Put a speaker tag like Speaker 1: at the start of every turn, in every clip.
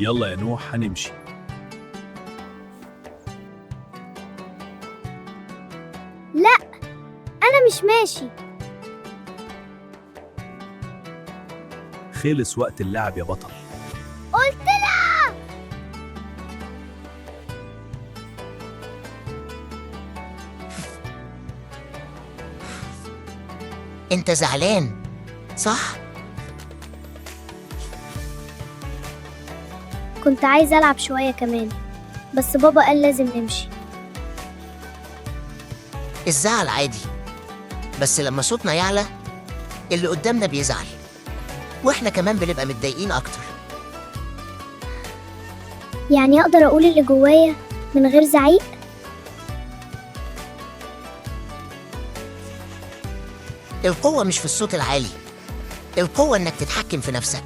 Speaker 1: يلا يا نوح هنمشي.
Speaker 2: لا، أنا مش ماشي.
Speaker 1: خلص وقت اللعب يا بطل.
Speaker 2: قلت لا.
Speaker 3: انت زعلان صح؟
Speaker 2: كنت عايزة ألعب شوية كمان، بس بابا قال لازم نمشي.
Speaker 3: الزعل عادي، بس لما صوتنا يعلى اللي قدامنا بيزعل، واحنا كمان بنبقى متضايقين اكتر.
Speaker 2: يعني أقدر أقول اللي جوايا من غير زعيق؟
Speaker 3: القوة مش في الصوت العالي، القوة انك تتحكم في نفسك.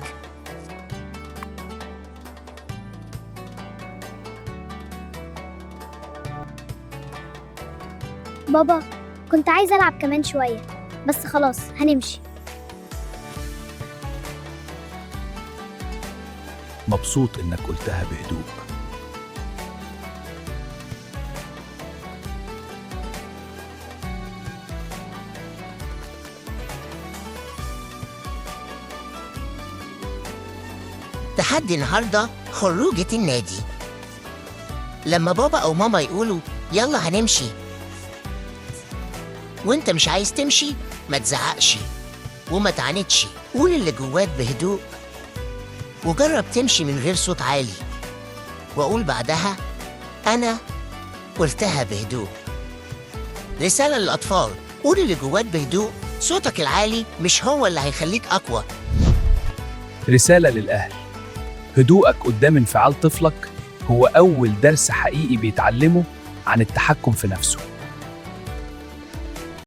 Speaker 2: بابا، كنت عايزة ألعب كمان شوية، بس خلاص هنمشي.
Speaker 1: مبسوط إنك قلتها بهدوء.
Speaker 3: تحدي النهاردة خروجة النادي. لما بابا أو ماما يقولوا يلا هنمشي وانت مش عايز تمشي، ما تزعقش وما تعاندش، قول اللي جواك بهدوء وجرب تمشي من غير صوت عالي، وأقول بعدها أنا قلتها بهدوء. رسالة للأطفال: قول اللي جواك بهدوء، صوتك العالي مش هو اللي هيخليك أقوى.
Speaker 1: رسالة للأهل: هدوءك قدام انفعال طفلك هو أول درس حقيقي بيتعلمه عن التحكم في نفسه.